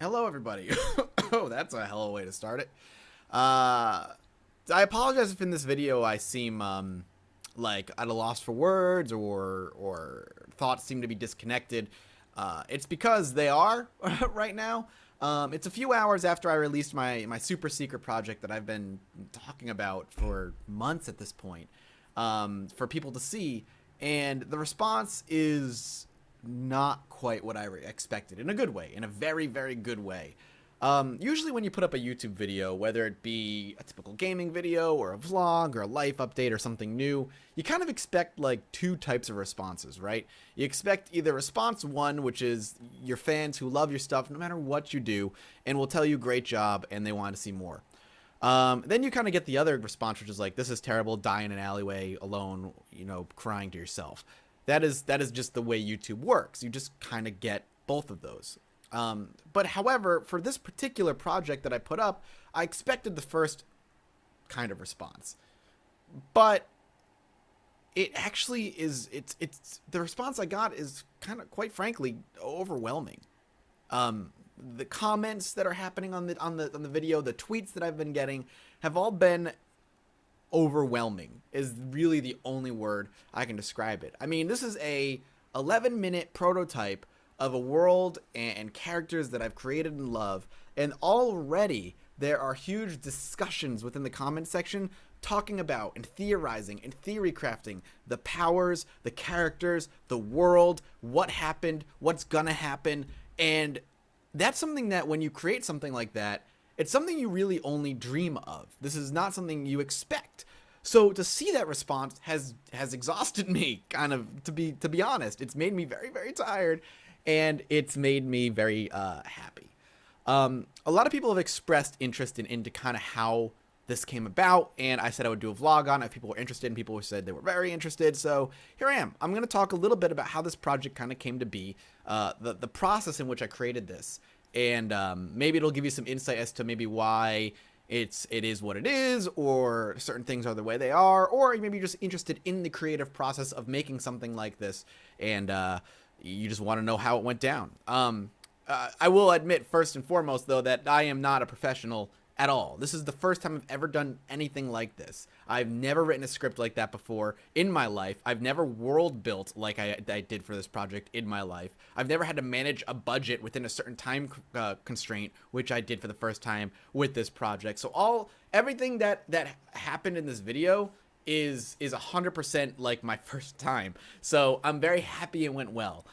Hello, everybody. Oh, that's a hell of a way to start it. I apologize if in this video I seem like at a loss for words or thoughts seem to be disconnected. It's because they are right now. It's a few hours after I released my super secret project that I've been talking about for months at this point, for people to see, and the response is not quite what I expected, in a good way, in a very, very good way. Usually when you put up a YouTube video, whether it be a typical gaming video or a vlog or a life update or something new, you kind of expect like two types of responses, right? You expect either response one, which is your fans who love your stuff no matter what you do and will tell you great job and they want to see more. Then you kind of get the other response, which is like, this is terrible, die in an alleyway alone, crying to yourself. That is just the way YouTube works. You just kind of get both of those. But however, for this particular project that I put up, I expected the first kind of response. But it actually is, it's the response I got is kind of, quite frankly, overwhelming. The comments that are happening on the video, the tweets that I've been getting have all been overwhelming, is really the only word I can describe it. I mean, this is a 11-minute prototype of a world and characters that I've created and love, and already there are huge discussions within the comment section talking about and theorizing and theory crafting the powers, the characters, the world, what happened, what's gonna happen. And that's something that when you create something like that, it's something you really only dream of. This is not something you expect. So to see that response has exhausted me, kind of, to be honest. It's made me very, very tired, and it's made me very happy. A lot of people have expressed interest into kind of how this came about, and I said I would do a vlog on it if people were interested, and people said they were very interested. So here I am. I'm going to talk a little bit about how this project kind of came to be, the process in which I created this. And maybe it'll give you some insight as to maybe why it is what it is, or certain things are the way they are, or maybe you're just interested in the creative process of making something like this, and you just want to know how it went down. I will admit, first and foremost, though, that I am not a professional at all. This is the first time I've ever done anything like this. I've never written a script like that before in my life. I've never world built like I did for this project in my life. I've never had to manage a budget within a certain time constraint, which I did for the first time with this project. So everything that happened in this video is 100% like my first time. So I'm very happy it went well.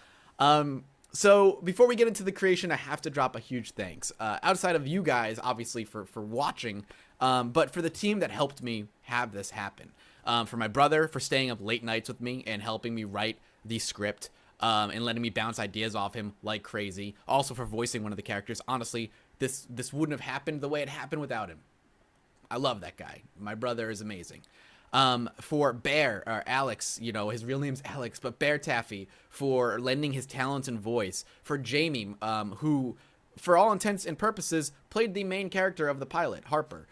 So before we get into the creation, I have to drop a huge thanks. Outside of you guys, obviously, for watching, but for the team that helped me have this happen. For my brother, for staying up late nights with me and helping me write the script, and letting me bounce ideas off him like crazy. Also for voicing one of the characters. Honestly, this wouldn't have happened the way it happened without him. I love that guy. My brother is amazing. For Bear, or Alex, his real name's Alex, but Bear Taffy, for lending his talents and voice. For Jamie, who, for all intents and purposes, played the main character of the pilot, Harper.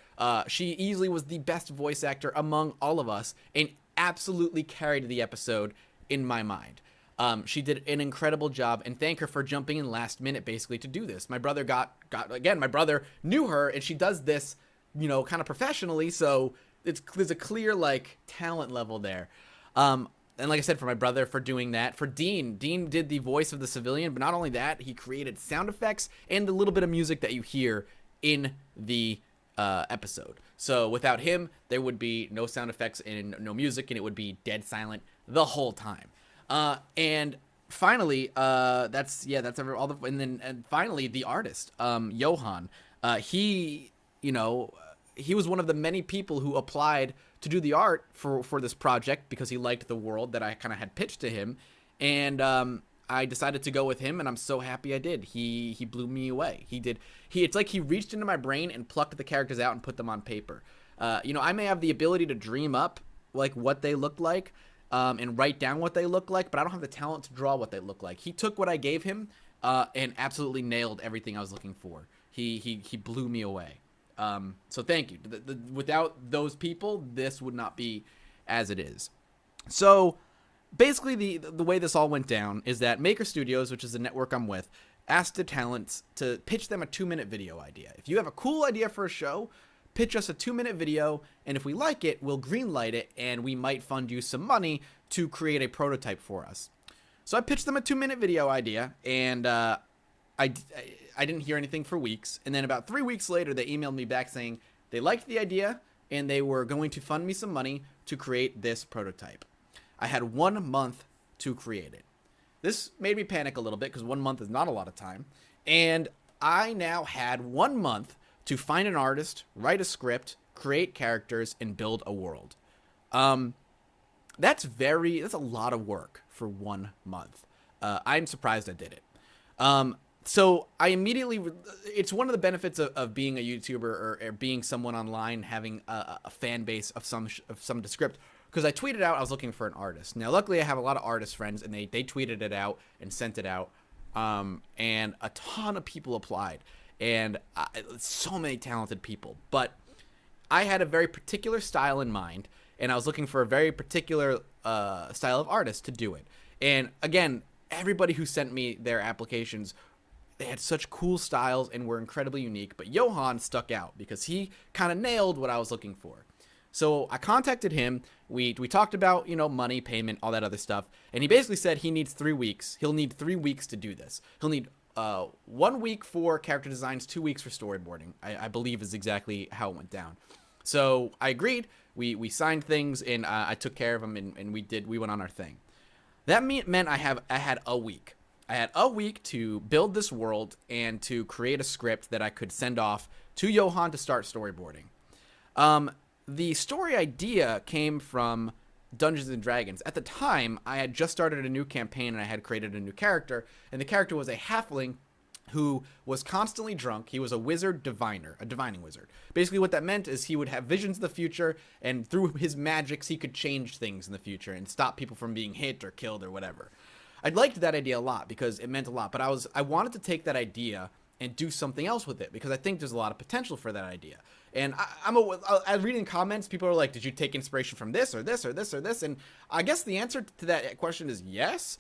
She easily was the best voice actor among all of us, and absolutely carried the episode in my mind. She did an incredible job, and thank her for jumping in last minute, basically, to do this. My brother my brother knew her, and she does this, kind of professionally, so there's a clear, like, talent level there. And like I said, for my brother, for doing that. For Dean did the voice of the civilian, but not only that, he created sound effects and the little bit of music that you hear in the episode. So without him, there would be no sound effects and no music, and it would be dead silent the whole time. And finally, and finally, the artist, Johan. He was one of the many people who applied to do the art for this project because he liked the world that I kind of had pitched to him. And I decided to go with him, and I'm so happy I did. He blew me away. It's like he reached into my brain and plucked the characters out and put them on paper. I may have the ability to dream up like what they look like, and write down what they look like, but I don't have the talent to draw what they look like. He took what I gave him and absolutely nailed everything I was looking for. He blew me away. So thank you. Without those people, this would not be as it is. So basically the way this all went down is that Maker Studios, which is the network I'm with, asked the talents to pitch them a 2-minute video idea. If you have a cool idea for a show, pitch us a 2-minute video, and if we like it, we'll greenlight it, and we might fund you some money to create a prototype for us. So I pitched them a 2-minute video idea, and I didn't hear anything for weeks. And then about 3 weeks later, they emailed me back saying they liked the idea, and they were going to fund me some money to create this prototype. I had 1 month to create it. This made me panic a little bit because 1 month is not a lot of time. And I now had 1 month to find an artist, write a script, create characters, and build a world. That's a lot of work for 1 month. I'm surprised I did it. So I immediately, it's one of the benefits of being a YouTuber or being someone online, having a fan base of some script. Because I tweeted out I was looking for an artist. Now, luckily, I have a lot of artist friends, and they tweeted it out and sent it out. And a ton of people applied. And so many talented people. But I had a very particular style in mind, and I was looking for a very particular style of artist to do it. And again, everybody who sent me their applications, they had such cool styles and were incredibly unique. But Johan stuck out because he kind of nailed what I was looking for. So I contacted him. We talked about, money, payment, all that other stuff. And he basically said he needs 3 weeks. He'll need 3 weeks to do this. He'll need 1 week for character designs, 2 weeks for storyboarding, I believe is exactly how it went down. So I agreed. We signed things, and I took care of them, and we went on our thing. That meant I had a week. I had a week to build this world and to create a script that I could send off to Johan to start storyboarding. The story idea came from Dungeons & Dragons. At the time, I had just started a new campaign and I had created a new character, and the character was a halfling who was constantly drunk. He was a wizard diviner, a divining wizard. Basically what that meant is he would have visions of the future, and through his magics he could change things in the future and stop people from being hit or killed or whatever. I liked that idea a lot because it meant a lot, but I wanted to take that idea and do something else with it because I think there's a lot of potential for that idea. And I was reading comments, people are like, did you take inspiration from this or this or this or this? And I guess the answer to that question is yes,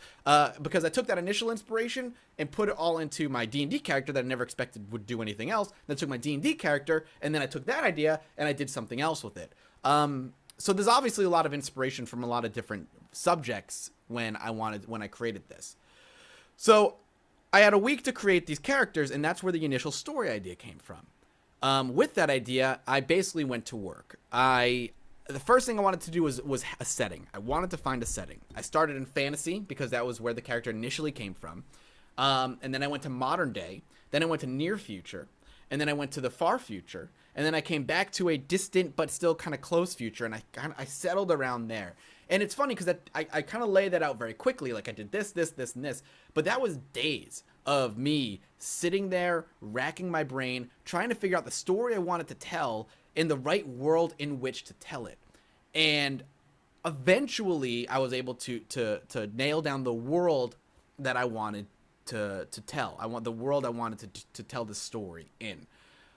because I took that initial inspiration and put it all into my D&D character that I never expected would do anything else. Then I took my D&D character, and then I took that idea and I did something else with it. So there's obviously a lot of inspiration from a lot of different subjects when I created this. So I had a week to create these characters, and that's where the initial story idea came from. With that idea, I basically went to work. The first thing I wanted to do was a setting. I wanted to find a setting. I started in fantasy because that was where the character initially came from. And then I went to modern day. Then I went to near future. And then I went to the far future. And then I came back to a distant but still kind of close future. And I settled around there. And it's funny because I kind of laid that out very quickly. Like I did this, this, this, and this. But that was days of me sitting there, racking my brain, trying to figure out the story I wanted to tell in the right world in which to tell it. And eventually I was able to nail down the world that I wanted to tell. I want the world I wanted to tell the story in.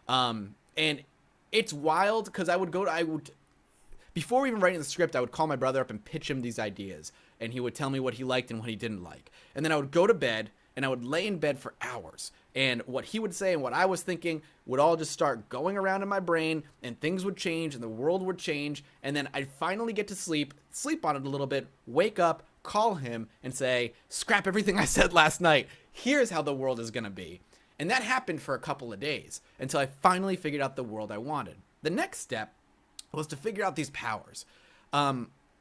And it's wild because before even writing the script, I would call my brother up and pitch him these ideas, and he would tell me what he liked and what he didn't like. And then I would go to bed, and I would lay in bed for hours, and what he would say and what I was thinking would all just start going around in my brain, and things would change, and the world would change, and then I'd finally get to sleep on it a little bit, wake up, call him, and say, scrap everything I said last night. Here's how the world is going to be. And that happened for a couple of days, until I finally figured out the world I wanted. The next step was to figure out these powers.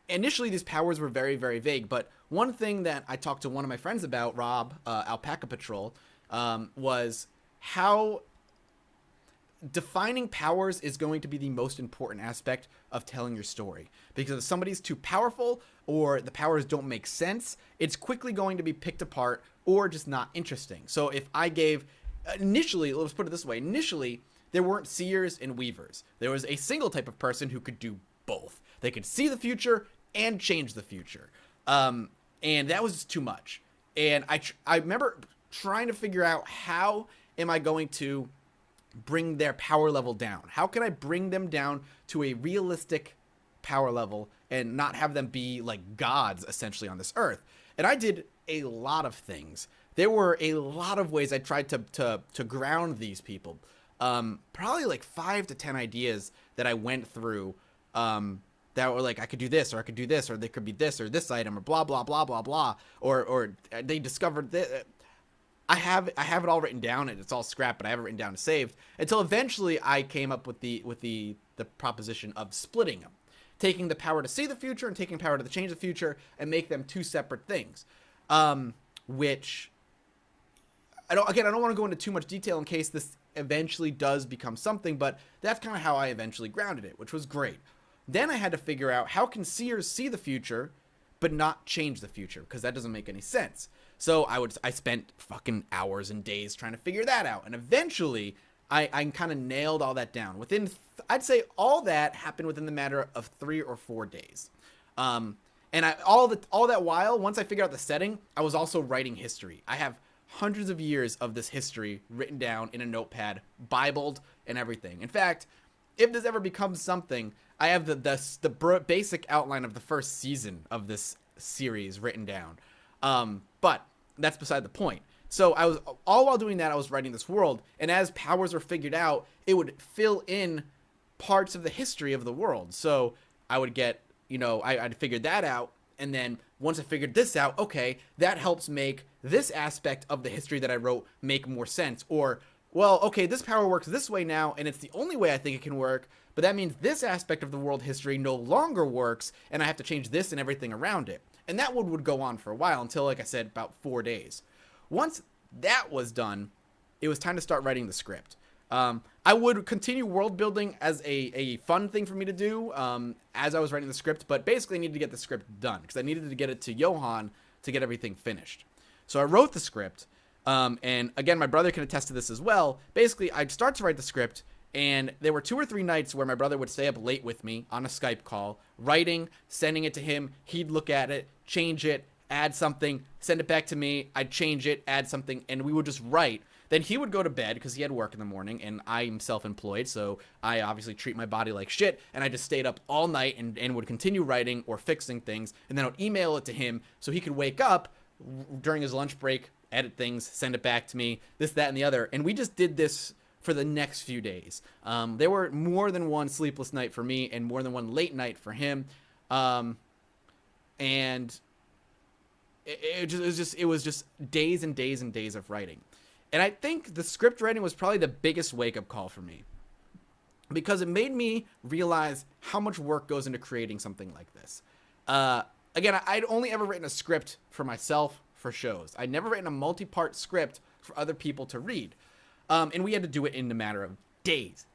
Initially, these powers were very, very vague, but one thing that I talked to one of my friends about, Rob, Alpaca Patrol, was how defining powers is going to be the most important aspect of telling your story. Because if somebody's too powerful or the powers don't make sense, it's quickly going to be picked apart or just not interesting. So if I gave, initially, let's put it this way, initially, there weren't seers and weavers. There was a single type of person who could do both. They could see the future and change the future. And that was just too much. And I remember trying to figure out, how am I going to bring their power level down? How can I bring them down to a realistic power level and not have them be like gods essentially on this earth? And I did a lot of things. there were a lot of ways I tried to ground these people. Probably like 5 to 10 ideas that I went through, that were like, I could do this, or I could do this, or there could be this, or this item, or blah, blah, blah, blah, blah. Or they discovered that. I have it all written down, and it's all scrapped, but I have it written down and saved, until eventually I came up with the proposition of splitting them, taking the power to see the future and taking power to change the future, and make them 2 separate things. Which I don't want to go into too much detail in case this eventually does become something, but that's kind of how I eventually grounded it, which was great. Then I had to figure out, how can seers see the future but not change the future, because that doesn't make any sense. So I spent fucking hours and days trying to figure that out, and eventually I kind of nailed all that down. I'd say all that happened within the matter of 3 or 4 days. And all that while, once I figured out the setting, I was also writing history. I have hundreds of years of this history written down in a notepad, Bibled, and everything. In fact, if this ever becomes something, I have the basic outline of the first season of this series written down. But that's beside the point. So I was, all while doing that, I was writing this world, and as powers were figured out, it would fill in parts of the history of the world. So I would get, I'd figured that out, and then once I figured this out, okay, that helps make this aspect of the history that I wrote make more sense. Or, well, okay, this power works this way now, and it's the only way I think it can work, but that means this aspect of the world history no longer works, and I have to change this and everything around it. And that would go on for a while, until, like I said, about 4 days. Once that was done, it was time to start writing the script. I would continue world building as a fun thing for me to do as I was writing the script, but basically I needed to get the script done, because I needed to get it to Johan to get everything finished. So I wrote the script, and again, my brother can attest to this as well. Basically, I'd start to write the script, and there were 2 or 3 nights where my brother would stay up late with me on a Skype call, writing, sending it to him. He'd look at it, change it, add something, send it back to me. I'd change it, add something, and we would just write. Then he would go to bed because he had work in the morning, and I'm self-employed, so I obviously treat my body like shit, and I just stayed up all night and would continue writing or fixing things, and then I would email it to him so he could wake up during his lunch break, edit things, send it back to me, this, that, and the other. And we just did this for the next few days. There were more than one sleepless night for me and more than one late night for him. And it was just days and days and days of writing. And I think the script writing was probably the biggest wake-up call for me, because it made me realize how much work goes into creating something like this. Again, I'd only ever written a script for myself for shows. I'd never written a multi-part script for other people to read. And we had to do it in a matter of days,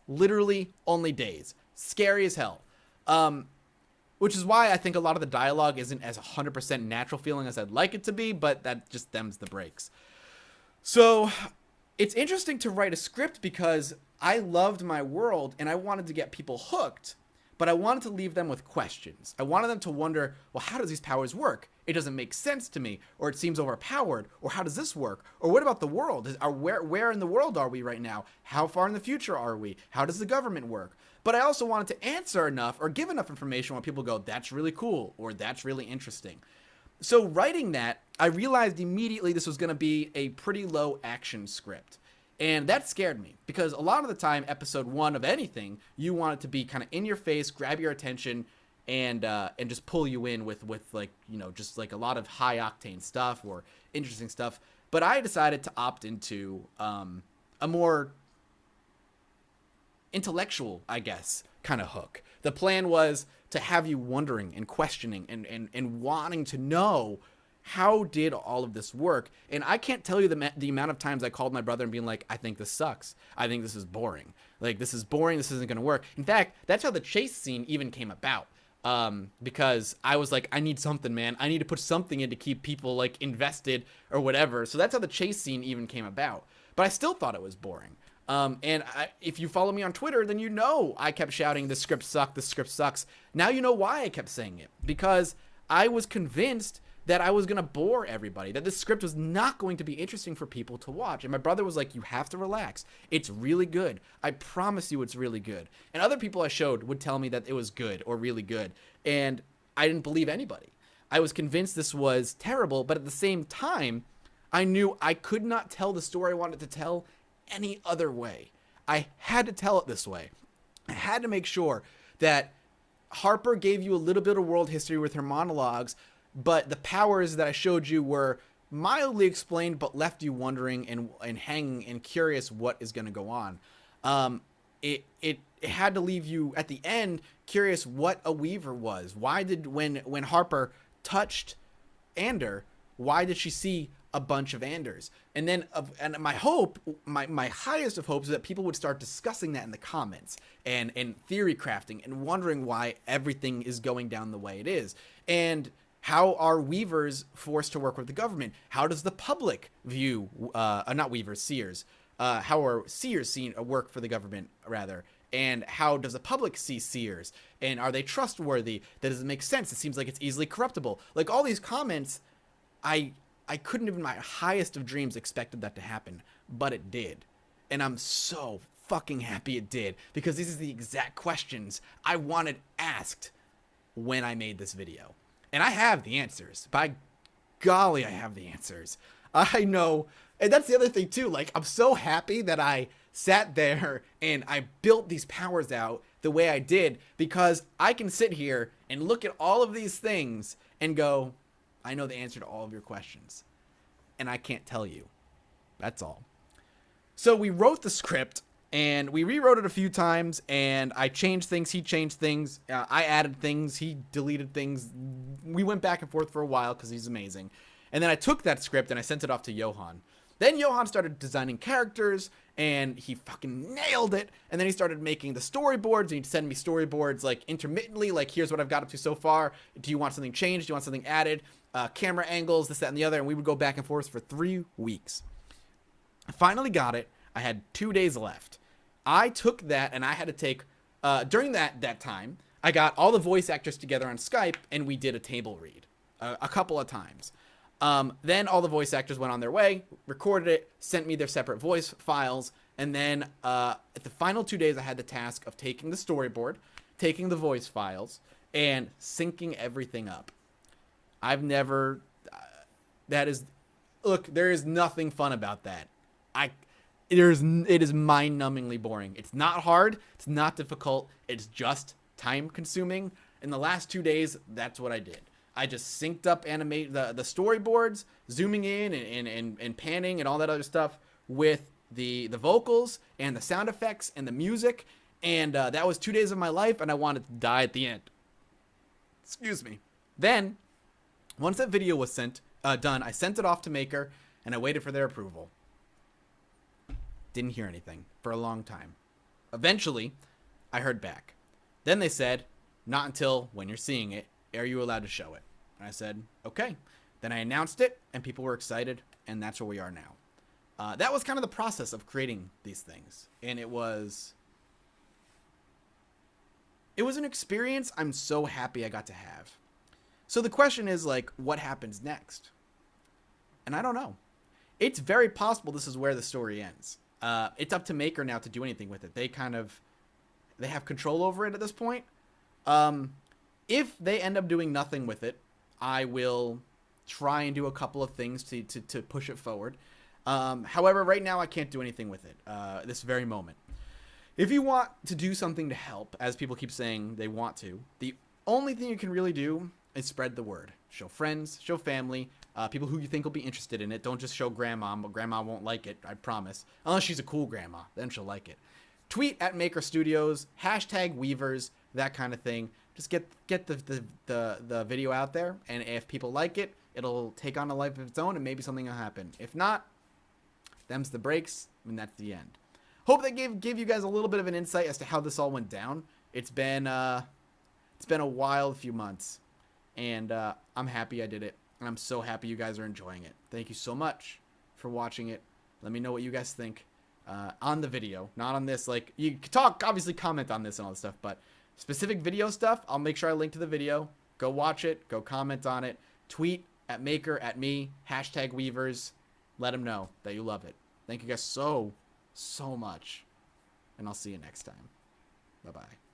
literally only days. Scary as hell. Which is why I think a lot of the dialogue isn't as 100% natural feeling as I'd like it to be, but that just thems the breaks. So it's interesting to write a script because I loved my world and I wanted to get people hooked, but I wanted to leave them with questions. I wanted them to wonder, well, how does these powers work? It doesn't make sense to me, or it seems overpowered, or how does this work? Or what about the world? Where in the world are we right now? How far in the future are we? How does the government work? But I also wanted to answer enough or give enough information when people go, that's really cool, or that's really interesting. So writing that, I realized immediately this was going to be a pretty low action script. And that scared me, because a lot of the time, episode 1 of anything, you want it to be kind of in your face, grab your attention, and just pull you in with like, just like a lot of high octane stuff or interesting stuff. But I decided to opt into a more intellectual, I guess, kind of hook. The plan was to have you wondering and questioning and wanting to know, how did all of this work? And I can't tell you the amount of times I called my brother and being like, I think this sucks. I think this is boring. Like, this is boring. This isn't going to work. In fact, that's how the chase scene even came about. Because I was like, I need something, man. I need to put something in to keep people like invested or whatever. So that's how the chase scene even came about. But I still thought it was boring. If you follow me on Twitter, then you know I kept shouting, the script sucks, the script sucks. Now you know why I kept saying it. Because I was convinced that I was going to bore everybody, that this script was not going to be interesting for people to watch. And my brother was like, you have to relax. It's really good. I promise you it's really good. And other people I showed would tell me that it was good or really good. And I didn't believe anybody. I was convinced this was terrible, but at the same time, I knew I could not tell the story I wanted to tell any other way. I had to tell it this way. I had to make sure that Harper gave you a little bit of world history with her monologues, but the powers that I showed you were mildly explained but left you wondering and hanging and curious what is going to go on. It had to leave you at the end curious what a Weaver was. Why did when Harper touched Ander, why did she see a bunch of Anders? And then and my hope, my highest of hopes, is that people would start discussing that in the comments and theory crafting and wondering why everything is going down the way it is. And how are Weavers forced to work with the government? How does the public view, not Weavers, Seers? How are Seers seen work for the government, rather? And how does the public see Seers? And are they trustworthy? Does it make sense? It seems like it's easily corruptible. Like, all these comments, I couldn't even in my highest of dreams expected that to happen, but it did. And I'm so fucking happy it did, because these are the exact questions I wanted asked when I made this video. And I have the answers. By golly, I have the answers. I know. And that's the other thing too. Like, I'm so happy that I sat there and I built these powers out the way I did, because I can sit here and look at all of these things and go, I know the answer to all of your questions, and I can't tell you. That's all. So we wrote the script, and we rewrote it a few times, and I changed things, he changed things, I added things, he deleted things. We went back and forth for a while because he's amazing. And then I took that script and I sent it off to Johan. Then Johan started designing characters, and he fucking nailed it. And then he started making the storyboards, and he'd send me storyboards like intermittently, like, here's what I've got up to so far. Do you want something changed? Do you want something added? Camera angles, this, that, and the other. And we would go back and forth for 3 weeks. I finally got it. I had 2 days left. I took that, and I had to take, during that time, I got all the voice actors together on Skype, and we did a table read a couple of times. Then all the voice actors went on their way, recorded it, sent me their separate voice files, and then at the final 2 days, I had the task of taking the storyboard, taking the voice files, and syncing everything up. I've never, look, there is nothing fun about that. It is mind-numbingly boring. It's not hard, it's not difficult, it's just time-consuming. In the last 2 days, that's what I did. I just synced up the storyboards, zooming in and panning and all that other stuff with the vocals and the sound effects and the music. And that was 2 days of my life, and I wanted to die at the end. Excuse me. Then, once that video was done, I sent it off to Maker, and I waited for their approval. Didn't hear anything for a long time. Eventually, I heard back. Then they said, not until when you're seeing it are you allowed to show it. And I said, okay. Then I announced it, and people were excited, and that's where we are now. That was kind of the process of creating these things. And it was an experience I'm so happy I got to have. So the question is, like, what happens next? And I don't know. It's very possible this is where the story ends. It's up to Maker now to do anything with it. They have control over it at this point. If they end up doing nothing with it, I will try and do a couple of things to push it forward. However, right now I can't do anything with it, this very moment. If you want to do something to help, as people keep saying they want to, the only thing you can really do is spread the word. Show friends, show family, people who you think will be interested in it. Don't just show grandma, but grandma won't like it, I promise. Unless she's a cool grandma, then she'll like it. Tweet at Maker Studios, hashtag Weavers, that kind of thing. Just get the video out there, and if people like it, it'll take on a life of its own, and maybe something will happen. If not, them's the breaks, and that's the end. Hope that gave you guys a little bit of an insight as to how this all went down. It's been a wild few months, and I'm happy I did it, and I'm so happy you guys are enjoying it. Thank you so much for watching it. Let me know what you guys think on the video, not on this. Like, you can obviously comment on this and all this stuff, but specific video stuff, I'll make sure I link to the video. Go watch it. Go comment on it. Tweet at Maker, at me, hashtag Weavers. Let them know that you love it. Thank you guys so much. And I'll see you next time. Bye-bye.